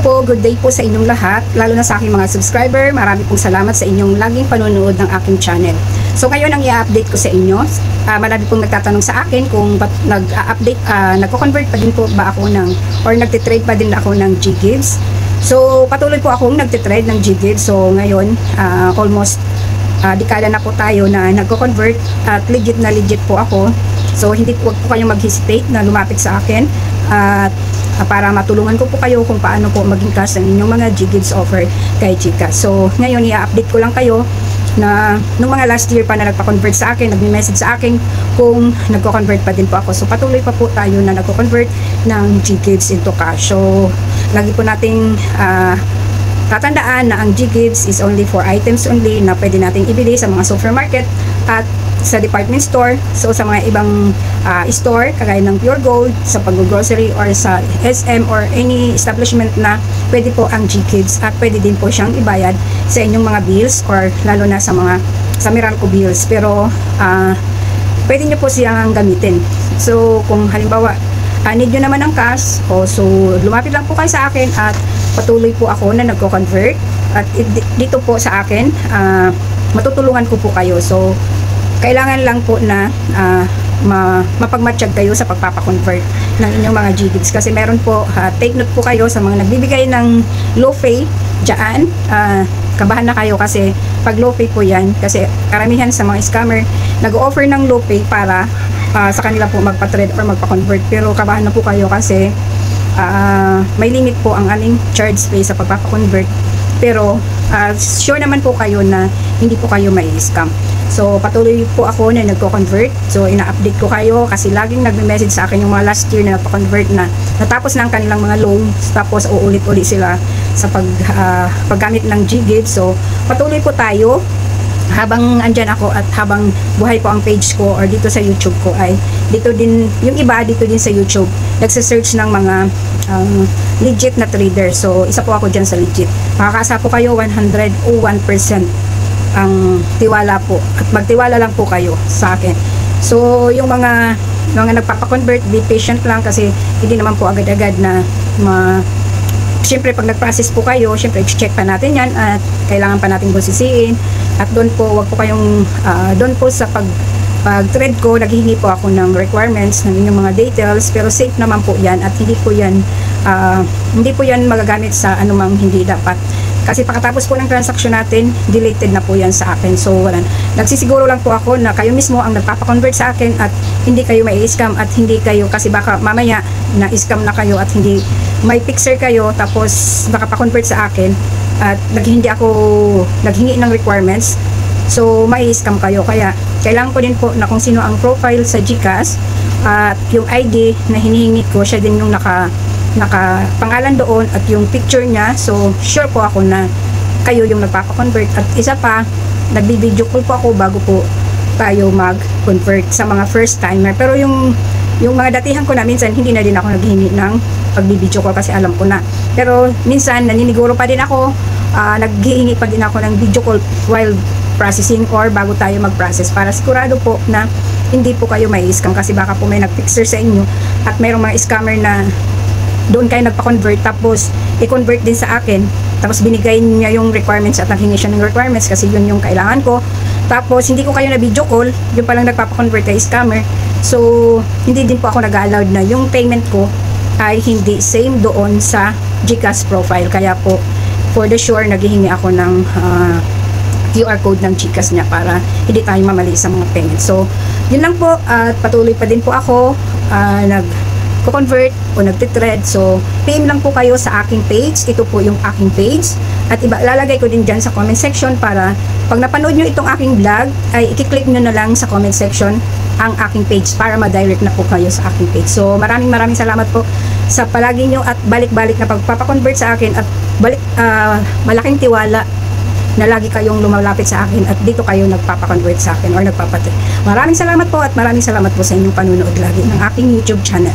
Po, good day po sa inyong lahat, lalo na sa aking mga subscriber. Marami pong salamat sa inyong laging panonood ng aking channel. So ngayon ang i-update ko sa inyo, marami pong nagtatanong sa akin kung nag-update, nagko-convert pa din po ba ako ng, or nagtitrade pa din ako ng G-Gives. So patuloy po akong nagtitrade ng G-Gives. So ngayon, almost dekada na po tayo na nagko-convert at legit po ako. So hindi po kayong mag-hesitate na lumapit sa akin at para matulungan ko po kayo kung paano po maging cash ang inyong mga G-Gives offer kay GCash. So ngayon i-update ko lang kayo na nung mga last year pa na nagpa-convert sa akin, nagme-message sa akin kung nagko-convert pa din po ako. So patuloy pa po tayo na nagko-convert ng G-Gives into cash. So lagi po nating tatandaan na ang G-Gives is only for items only na pwede nating ibili sa mga supermarket at sa department store. So sa mga ibang store kagaya ng Pure Gold, sa pag-grocery or sa SM or any establishment na pwede po ang G-Gives at pwede din po siyang ibayad sa inyong mga bills or lalo na sa Meralco bills. Pero pwede nyo po siyang gamitin. So kung halimbawa need nyo naman ang cash, so lumapit lang po kayo sa akin at patuloy po ako na nagko-convert at dito po sa akin matutulungan ko po kayo. So kailangan lang po na mapagmatsyag kayo sa pagpapakonvert ng inyong mga G-Gives kasi meron po, take note po kayo sa mga nagbibigay ng low pay dyan, kabahan na kayo kasi pag low pay po yan, kasi karamihan sa mga scammer nag-offer ng low pay para sa kanila po magpa-trade or magpa-convert, pero kabahan na po kayo kasi may limit po ang aming charge pay sa pagpapakonvert, pero sure naman po kayo na hindi po kayo may scam. So patuloy po ako na nagko-convert. So ina-update ko kayo kasi laging nagme-message sa akin yung mga last year na nagpa-convert na natapos na ang kanilang mga loans, tapos uulit-ulit sila sa paggamit ng G-Gives. So patuloy po tayo habang andyan ako at habang buhay po ang page ko or dito sa YouTube ko, ay dito din yung iba dito din sa YouTube nagse-search ng mga legit na trader. So isa po ako dyan sa legit. Makakaasa po kayo 101% ang tiwala po at magtiwala lang po kayo sa akin. So yung mga nagpapa-convert, be patient lang kasi hindi naman po agad-agad na siyempre pag nag-process po kayo, siyempre check pa natin yan at kailangan pa natin busisiin at doon po wag po kayong doon po sa pag-trade ko, naghihingi po ako ng requirements ng inyong mga details, pero safe naman po yan at hindi po yan magagamit sa anumang hindi dapat. Kasi pagkatapos po ng transaction natin, deleted na po yan sa akin. So wala. Nagsisiguro lang po ako na kayo mismo ang nagpapa-convert sa akin at hindi kayo may scam at hindi kayo, kasi baka mamaya na scam na kayo at hindi may fixer kayo tapos nakapa-convert sa akin at naghingi ng requirements. So may scam kayo. Kaya kailangan ko din po na kung sino ang profile sa GCash at yung ID na hinihingi ko, siya din yung nakapangalan doon at yung picture niya. So sure po ako na kayo yung nagpapa-convert. At isa pa, nagbi-video call po ako bago po tayo mag-convert sa mga first timer. Pero yung mga datihan ko na minsan hindi na din ako naghihingi ng pagbi-video call kasi alam ko na. Pero minsan naniniguro pa din ako, naghihingi pa din ako ng video call while processing or bago tayo mag-process para sigurado po na hindi po kayo may scam, kasi baka po may nag-fixer sa inyo at mayroong mga scammer na doon kayo nagpa-convert tapos i-convert din sa akin tapos binigay niya yung requirements at naghingi siya ng requirements kasi yun yung kailangan ko, tapos hindi ko kayo na video call, yung palang nagpapa-convert kay scammer. So hindi din po ako nag-allowed na yung payment ko ay hindi same doon sa GCash profile, kaya po for the sure naghihingi ako ng QR code ng GCash niya para hindi tayo mamali sa mga payment. So yun lang po at patuloy pa din po ako nag-convert o nagtitrade. So PM lang po kayo sa aking page. Ito po yung aking page at lalagay ko din dyan sa comment section para pag napanood nyo itong aking vlog ay i-click nyo na lang sa comment section ang aking page para ma-direct na po kayo sa aking page. So maraming salamat po sa palagi nyo at balik-balik na pagpapakonvert sa akin at malaking tiwala na lagi kayong lumalapit sa akin at dito kayo nagpapa-convert sa akin or nagpapatrade. Maraming salamat po at maraming salamat po sa inyong panunood lagi ng aking YouTube channel.